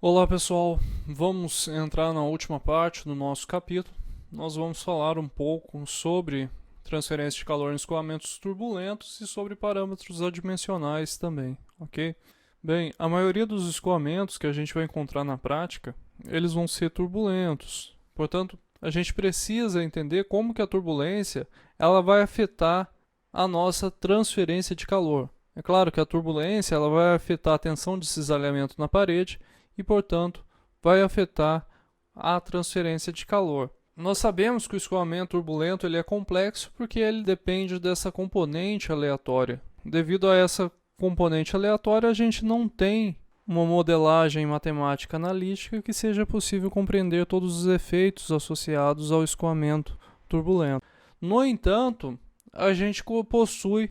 Olá pessoal, vamos entrar na última parte do nosso capítulo. Nós vamos falar um pouco sobre transferência de calor em escoamentos turbulentos e sobre parâmetros adimensionais também, ok? Bem, a maioria dos escoamentos que a gente vai encontrar na prática, eles vão ser turbulentos. Portanto, a gente precisa entender como que a turbulência ela vai afetar a nossa transferência de calor. É claro que a turbulência ela vai afetar a tensão de cisalhamento na parede e, portanto, vai afetar a transferência de calor. Nós sabemos que o escoamento turbulento ele é complexo porque ele depende dessa componente aleatória. Devido a essa componente aleatória, a gente não tem uma modelagem matemática analítica que seja possível compreender todos os efeitos associados ao escoamento turbulento. No entanto, a gente possui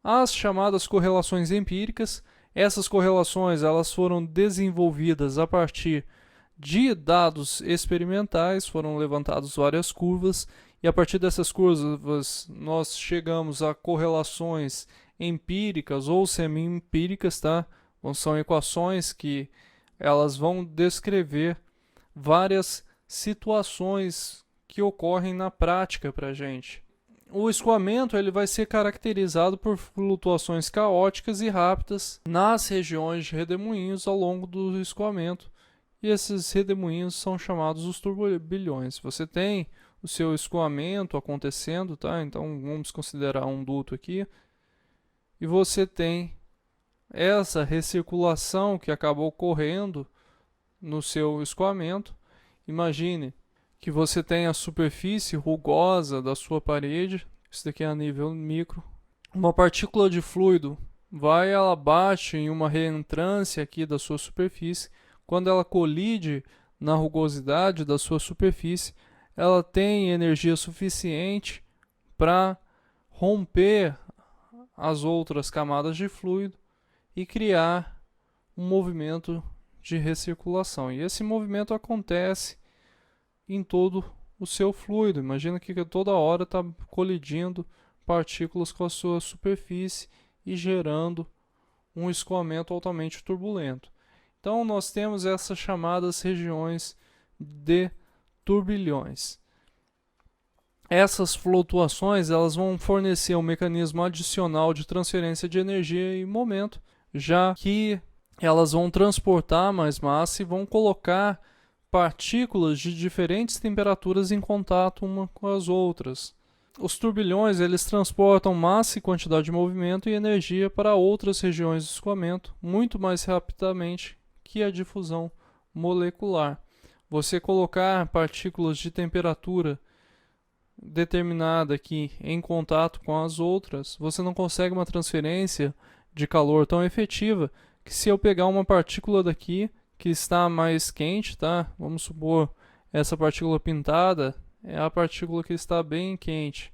as chamadas correlações empíricas. Essas correlações elas foram desenvolvidas a partir de dados experimentais, foram levantadas várias curvas, e a partir dessas curvas nós chegamos a correlações empíricas ou semi-empíricas, tá? São equações que elas vão descrever várias situações que ocorrem na prática para a gente. O escoamento ele vai ser caracterizado por flutuações caóticas e rápidas nas regiões de redemoinhos ao longo do escoamento. E esses redemoinhos são chamados os turbilhões. Você tem o seu escoamento acontecendo, tá? Então vamos considerar um duto aqui. E você tem essa recirculação que acabou ocorrendo no seu escoamento. Imagine que você tem a superfície rugosa da sua parede, isso daqui é a nível micro. Uma partícula de fluido ela bate em uma reentrância aqui da sua superfície. Quando ela colide na rugosidade da sua superfície, ela tem energia suficiente para romper as outras camadas de fluido e criar um movimento de recirculação. E esse movimento acontece em todo o seu fluido. Imagina que toda hora está colidindo partículas com a sua superfície e gerando um escoamento altamente turbulento. Então nós temos essas chamadas regiões de turbilhões. Essas flutuações elas vão fornecer um mecanismo adicional de transferência de energia e momento, já que elas vão transportar mais massa e vão colocar partículas de diferentes temperaturas em contato uma com as outras. Os turbilhões eles transportam massa e quantidade de movimento e energia para outras regiões de escoamento muito mais rapidamente que a difusão molecular. Você colocar partículas de temperatura determinada aqui em contato com as outras, você não consegue uma transferência de calor tão efetiva que se eu pegar uma partícula daqui que está mais quente, tá? Vamos supor essa partícula pintada é a partícula que está bem quente.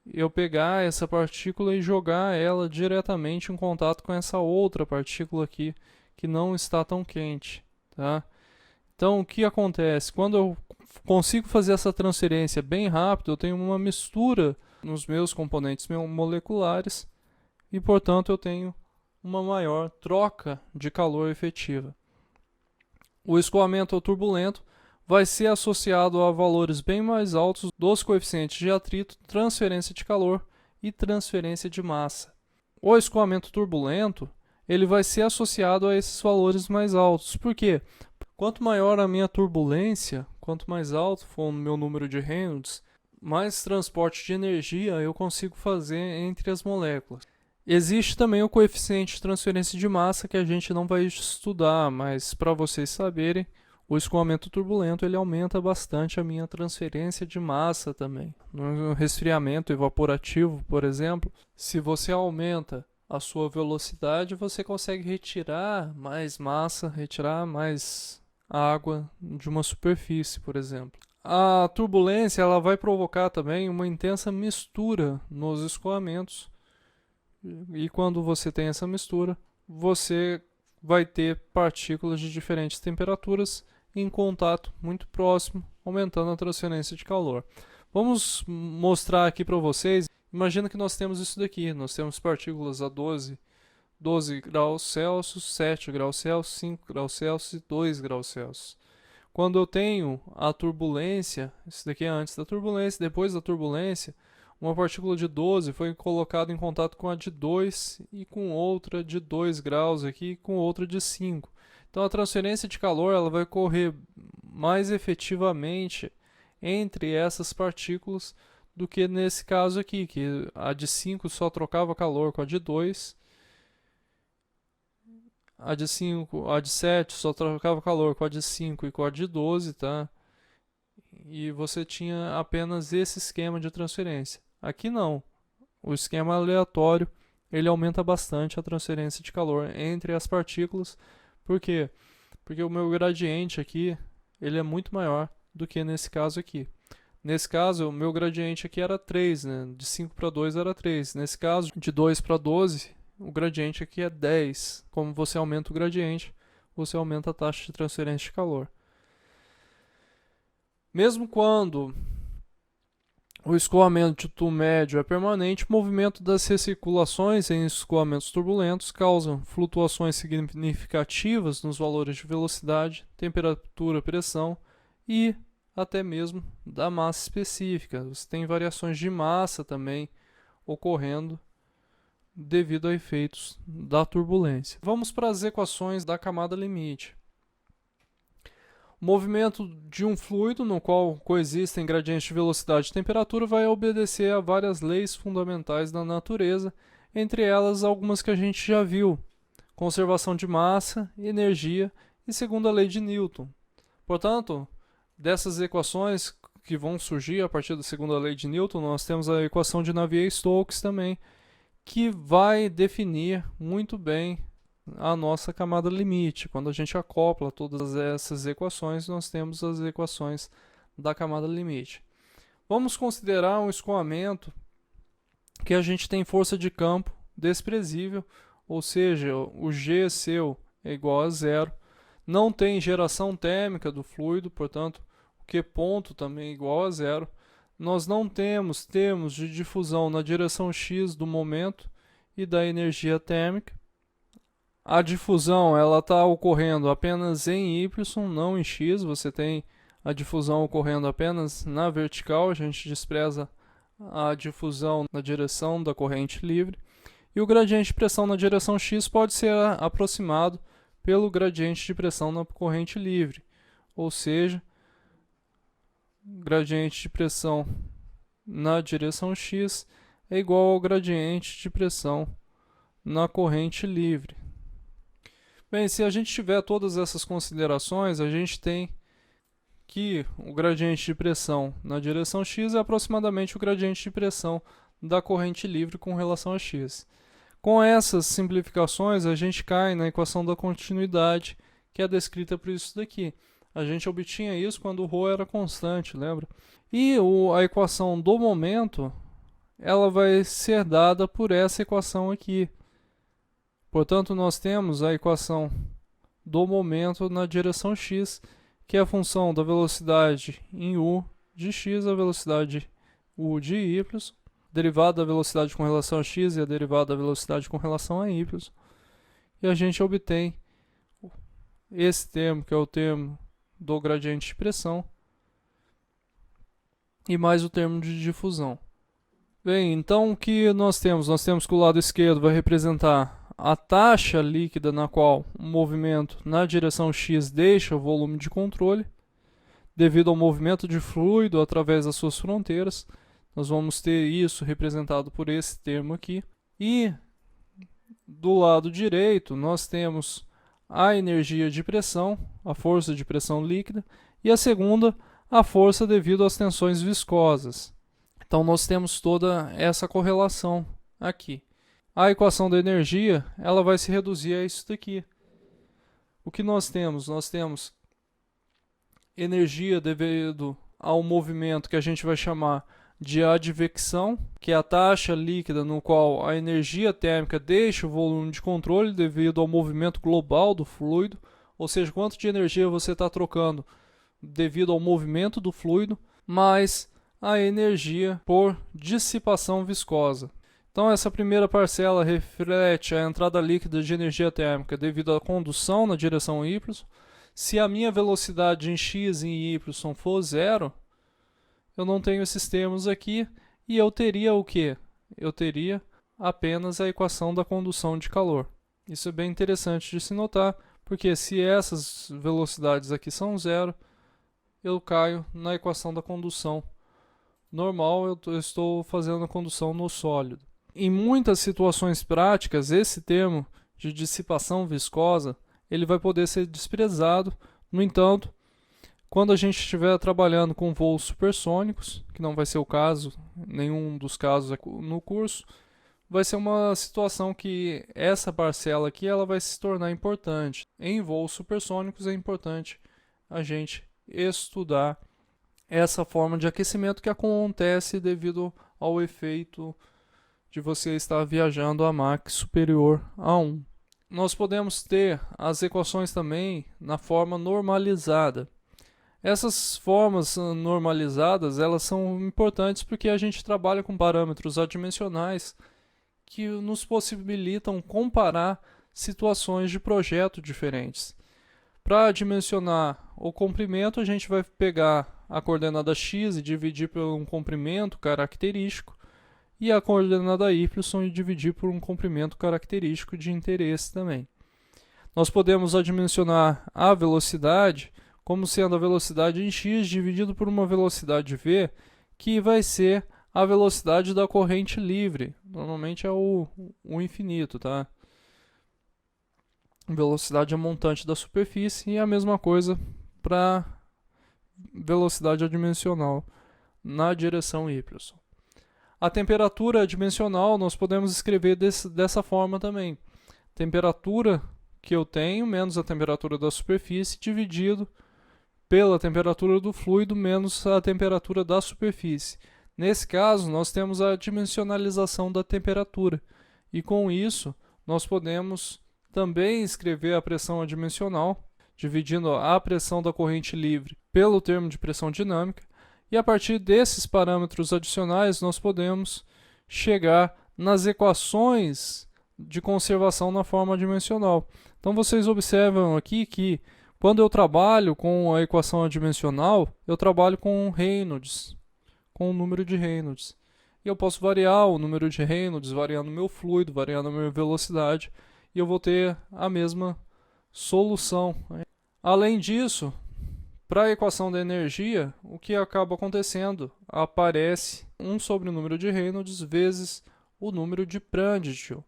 Eu pegar essa partícula e jogar ela diretamente em contato com essa outra partícula aqui que não está tão quente, tá? Então o que acontece? Quando eu consigo fazer essa transferência bem rápido, eu tenho uma mistura nos meus componentes moleculares e, portanto, eu tenho uma maior troca de calor efetiva. O escoamento turbulento vai ser associado a valores bem mais altos dos coeficientes de atrito, transferência de calor e transferência de massa. O escoamento turbulento ele vai ser associado a esses valores mais altos. Por quê? Quanto maior a minha turbulência, quanto mais alto for o meu número de Reynolds, mais transporte de energia eu consigo fazer entre as moléculas. Existe também o coeficiente de transferência de massa que a gente não vai estudar, mas para vocês saberem, o escoamento turbulento ele aumenta bastante a minha transferência de massa também. No resfriamento evaporativo, por exemplo, se você aumenta a sua velocidade, você consegue retirar mais massa, retirar mais água de uma superfície, por exemplo. A turbulência ela vai provocar também uma intensa mistura nos escoamentos. E quando você tem essa mistura, você vai ter partículas de diferentes temperaturas em contato muito próximo, aumentando a transferência de calor. Vamos mostrar aqui para vocês. Imagina que nós temos isso daqui. Nós temos partículas a 12 12 graus Celsius, 7 graus Celsius, 5 graus Celsius e 2 graus Celsius. Quando eu tenho a turbulência, isso daqui é antes da turbulência, depois da turbulência, uma partícula de 12 foi colocada em contato com a de 2 e com outra de 2 graus aqui, com outra de 5. Então a transferência de calor ela vai ocorrer mais efetivamente entre essas partículas do que nesse caso aqui, que a de 5 só trocava calor com a de 2, a de 5, a de 7 só trocava calor com a de 5 e com a de 12, tá? E você tinha apenas esse esquema de transferência. Aqui não. O esquema aleatório, ele aumenta bastante a transferência de calor entre as partículas. Por quê? Porque o meu gradiente aqui, ele é muito maior do que nesse caso aqui. Nesse caso, o meu gradiente aqui era 3, né? De 5 para 2 era 3. Nesse caso, de 2 para 12, o gradiente aqui é 10. Como você aumenta o gradiente, você aumenta a taxa de transferência de calor. Mesmo quando o escoamento de tu médio é permanente, o movimento das recirculações em escoamentos turbulentos causam flutuações significativas nos valores de velocidade, temperatura, pressão e até mesmo da massa específica. Você tem variações de massa também ocorrendo devido a efeitos da turbulência. Vamos para as equações da camada limite. O movimento de um fluido no qual coexistem gradientes de velocidade e temperatura vai obedecer a várias leis fundamentais da natureza, entre elas algumas que a gente já viu: conservação de massa, energia e segunda lei de Newton. Portanto, dessas equações que vão surgir a partir da segunda lei de Newton, nós temos a equação de Navier-Stokes também, que vai definir muito bem a nossa camada limite. Quando a gente acopla todas essas equações, nós temos as equações da camada limite. Vamos considerar um escoamento que a gente tem força de campo desprezível, ou seja, o G seu é igual a zero. Não tem geração térmica do fluido, portanto, o Q ponto também é igual a zero. Nós não temos termos de difusão na direção x do momento e da energia térmica. A difusão ela está ocorrendo apenas em y, não em x. Você tem a difusão ocorrendo apenas na vertical. A gente despreza a difusão na direção da corrente livre. E o gradiente de pressão na direção x pode ser aproximado pelo gradiente de pressão na corrente livre. Ou seja, gradiente de pressão na direção x é igual ao gradiente de pressão na corrente livre. Bem, se a gente tiver todas essas considerações, a gente tem que o gradiente de pressão na direção x é aproximadamente o gradiente de pressão da corrente livre com relação a x. Com essas simplificações, a gente cai na equação da continuidade, que é descrita por isso daqui. A gente obtinha isso quando o ρ era constante, lembra? E a equação do momento, ela vai ser dada por essa equação aqui. Portanto, nós temos a equação do momento na direção x, que é a função da velocidade em u de x, a velocidade u de y, derivada da velocidade com relação a x e a derivada da velocidade com relação a y. E a gente obtém esse termo, que é o termo do gradiente de pressão, e mais o termo de difusão. Bem, então o que nós temos? Nós temos que o lado esquerdo vai representar a taxa líquida na qual o movimento na direção x deixa o volume de controle, devido ao movimento de fluido através das suas fronteiras. Nós vamos ter isso representado por esse termo aqui. E do lado direito nós temos a energia de pressão, a força de pressão líquida, e a segunda, a força devido às tensões viscosas. Então nós temos toda essa correlação aqui. A equação da energia, ela vai se reduzir a isso daqui. O que nós temos? Nós temos energia devido ao movimento que a gente vai chamar de advecção, que é a taxa líquida no qual a energia térmica deixa o volume de controle devido ao movimento global do fluido, ou seja, quanto de energia você está trocando devido ao movimento do fluido, mais a energia por dissipação viscosa. Então essa primeira parcela reflete a entrada líquida de energia térmica devido à condução na direção y. Se a minha velocidade em x e em y for zero, eu não tenho esses termos aqui e eu teria o quê? Eu teria apenas a equação da condução de calor. Isso é bem interessante de se notar, porque se essas velocidades aqui são zero, eu caio na equação da condução normal, eu estou fazendo a condução no sólido. Em muitas situações práticas, esse termo de dissipação viscosa, ele vai poder ser desprezado. No entanto, quando a gente estiver trabalhando com voos supersônicos, que não vai ser o caso, nenhum dos casos no curso, vai ser uma situação que essa parcela aqui ela vai se tornar importante. Em voos supersônicos é importante a gente estudar essa forma de aquecimento que acontece devido ao efeito de você estar viajando a Mach superior a 1. Nós podemos ter as equações também na forma normalizada. Essas formas normalizadas elas são importantes porque a gente trabalha com parâmetros adimensionais que nos possibilitam comparar situações de projeto diferentes. Para dimensionar o comprimento, a gente vai pegar a coordenada x e dividir por um comprimento característico e a coordenada y e dividir por um comprimento característico de interesse também. Nós podemos adimensionar a velocidade como sendo a velocidade em x dividido por uma velocidade v, que vai ser a velocidade da corrente livre. Normalmente é o infinito, tá? Velocidade montante da superfície e a mesma coisa para velocidade adimensional na direção y. A temperatura adimensional nós podemos escrever dessa forma também. Temperatura que eu tenho menos a temperatura da superfície dividido pela temperatura do fluido menos a temperatura da superfície. Nesse caso, nós temos a dimensionalização da temperatura. E com isso, nós podemos também escrever a pressão adimensional, dividindo a pressão da corrente livre pelo termo de pressão dinâmica. E a partir desses parâmetros adicionais, nós podemos chegar nas equações de conservação na forma adimensional. Então, vocês observam aqui que quando eu trabalho com a equação adimensional, eu trabalho com Reynolds, com o número de Reynolds. E eu posso variar o número de Reynolds, variando o meu fluido, variando a minha velocidade, e eu vou ter a mesma solução. Além disso, para a equação da energia, o que acaba acontecendo? Aparece 1 sobre o número de Reynolds vezes o número de Prandtl.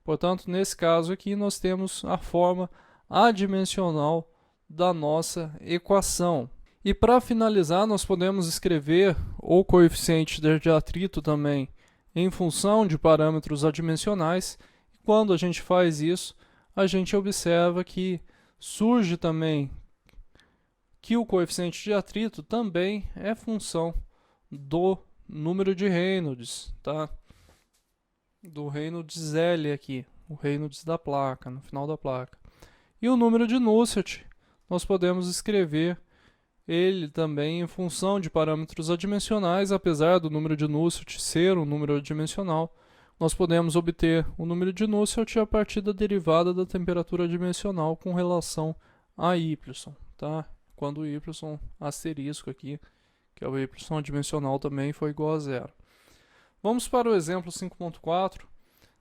Portanto, nesse caso aqui, nós temos a forma adimensional da nossa equação. E para finalizar, nós podemos escrever o coeficiente de atrito também em função de parâmetros adimensionais. E quando a gente faz isso, a gente observa que surge também que o coeficiente de atrito também é função do número de Reynolds, tá? Do Reynolds L aqui, o Reynolds da placa, no final da placa. E o número de Nusselt, nós podemos escrever ele também em função de parâmetros adimensionais, apesar do número de Nusselt ser um número adimensional, nós podemos obter o número de Nusselt a partir da derivada da temperatura adimensional com relação a y, tá? Quando o y asterisco aqui, que é o y adimensional também, for igual a zero. Vamos para o exemplo 5.4.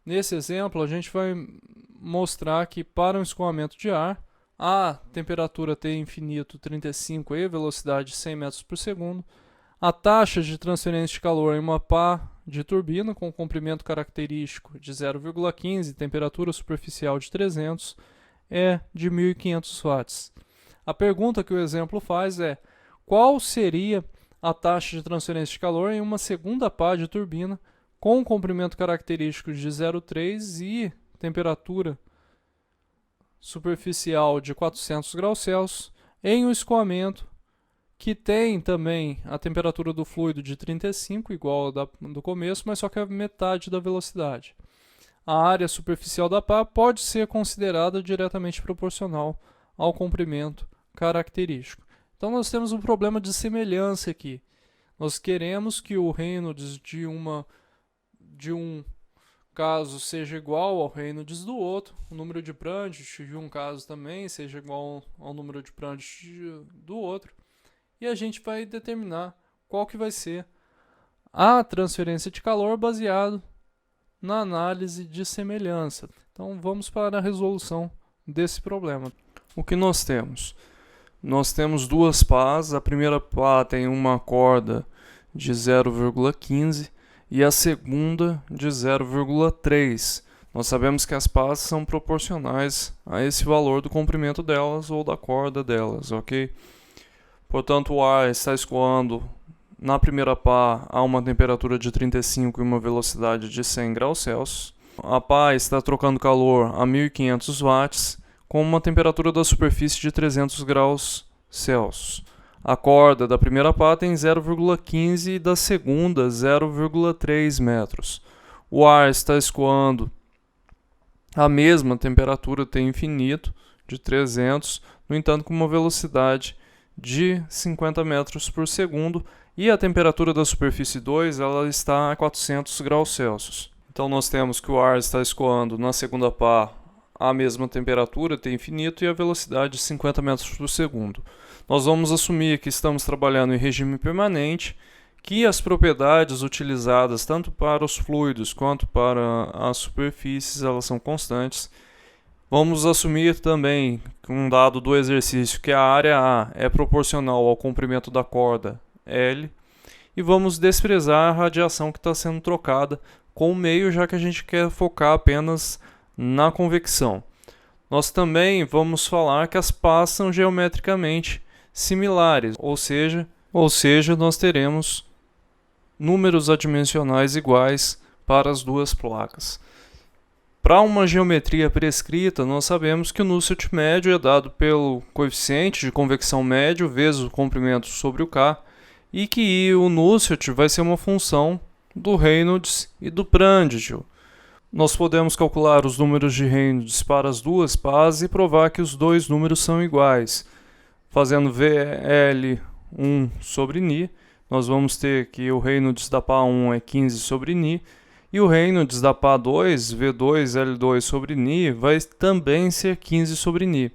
Nesse exemplo, a gente vai mostrar que para um escoamento de ar, a temperatura T infinito 35 e velocidade 100 metros por segundo, a taxa de transferência de calor em uma pá de turbina com comprimento característico de 0,15, temperatura superficial de 300, é de 1.500 watts. A pergunta que o exemplo faz é: qual seria a taxa de transferência de calor em uma segunda pá de turbina com comprimento característico de 0,3 e temperatura superficial de 400 graus Celsius em um escoamento que tem também a temperatura do fluido de 35, igual a do começo, mas só que é metade da velocidade. A área superficial da pá pode ser considerada diretamente proporcional ao comprimento característico. Então nós temos um problema de semelhança aqui. Nós queremos que o Reynolds de um caso seja igual ao Reynolds do outro, o número de Prandtl de um caso também seja igual ao número de Prandtl do outro, e a gente vai determinar qual que vai ser a transferência de calor baseado na análise de semelhança. Então vamos para a resolução desse problema. O que nós temos? Nós temos duas pás. A primeira pá tem uma corda de 0,15 e a segunda de 0,3. Nós sabemos que as pás são proporcionais a esse valor do comprimento delas ou da corda delas, ok? Portanto, o ar está escoando na primeira pá a uma temperatura de 35 e uma velocidade de 100 graus Celsius. A pá está trocando calor a 1500 watts com uma temperatura da superfície de 300 graus Celsius. A corda da primeira pá tem 0,15 e da segunda 0,3 metros. O ar está escoando a mesma temperatura T infinito de 300, no entanto com uma velocidade de 50 metros por segundo, e a temperatura da superfície 2 ela está a 400 graus Celsius. Então nós temos que o ar está escoando na segunda pá a mesma temperatura T infinito e a velocidade de 50 metros por segundo. Nós vamos assumir que estamos trabalhando em regime permanente, que as propriedades utilizadas tanto para os fluidos quanto para as superfícies elas são constantes. Vamos assumir também um dado do exercício que a área A é proporcional ao comprimento da corda L, e vamos desprezar a radiação que está sendo trocada com o meio, já que a gente quer focar apenas na convecção. Nós também vamos falar que as pás são geometricamente similares, ou seja, nós teremos números adimensionais iguais para as duas placas. Para uma geometria prescrita, nós sabemos que o Nusselt médio é dado pelo coeficiente de convecção médio vezes o comprimento sobre o K, e que o Nusselt vai ser uma função do Reynolds e do Prandtl. Nós podemos calcular os números de Reynolds para as duas pás e provar que os dois números são iguais. Fazendo VL1 sobre Ni, nós vamos ter que o Reynolds da pá 1 é 15 sobre Ni, e o Reynolds da pá 2, V2L2 sobre Ni, vai também ser 15 sobre Ni.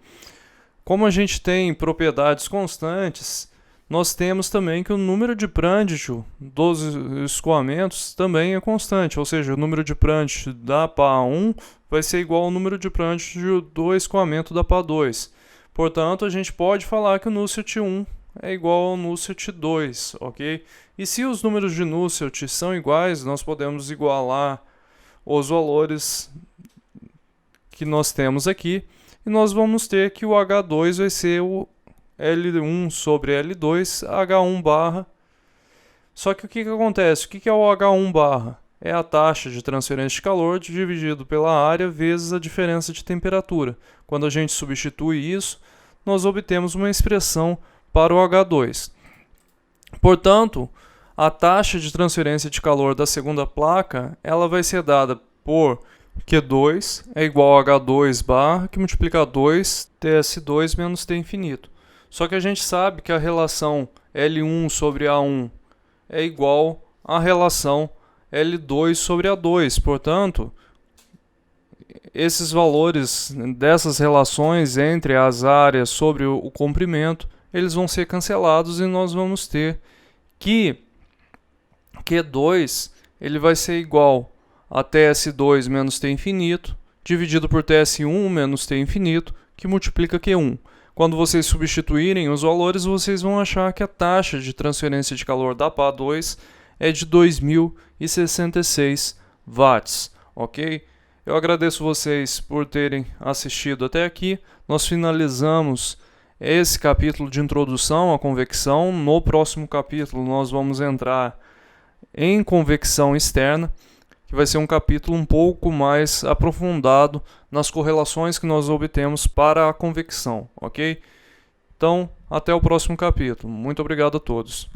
Como a gente tem propriedades constantes, nós temos também que o número de Prandtl dos escoamentos também é constante, ou seja, o número de Prandtl da pá 1 vai ser igual ao número de Prandtl do escoamento da pá 2. Portanto, a gente pode falar que o Nusselt 1 é igual ao Nusselt 2, ok? E se os números de Nusselt são iguais, nós podemos igualar os valores que nós temos aqui, e nós vamos ter que o H2 vai ser o L1 sobre L2, H1 barra. Só que o que acontece? O que é o H1 barra? É a taxa de transferência de calor dividido pela área vezes a diferença de temperatura. Quando a gente substitui isso, nós obtemos uma expressão para o H2. Portanto, a taxa de transferência de calor da segunda placa ela vai ser dada por Q2 é igual a H2 barra, que multiplica 2 TS2 menos T infinito. Só que a gente sabe que a relação L1 sobre A1 é igual à relação L2 sobre A2. Portanto, esses valores dessas relações entre as áreas sobre o comprimento, eles vão ser cancelados e nós vamos ter que Q2 ele vai ser igual a TS2 menos T infinito, dividido por TS1 menos T infinito, que multiplica Q1. Quando vocês substituírem os valores, vocês vão achar que a taxa de transferência de calor da pá 2 é de 2066 watts, ok? Eu agradeço vocês por terem assistido até aqui. Nós finalizamos esse capítulo de introdução à convecção. No próximo capítulo nós vamos entrar em convecção externa, que vai ser um capítulo um pouco mais aprofundado nas correlações que nós obtemos para a convecção, ok? Então, até o próximo capítulo. Muito obrigado a todos.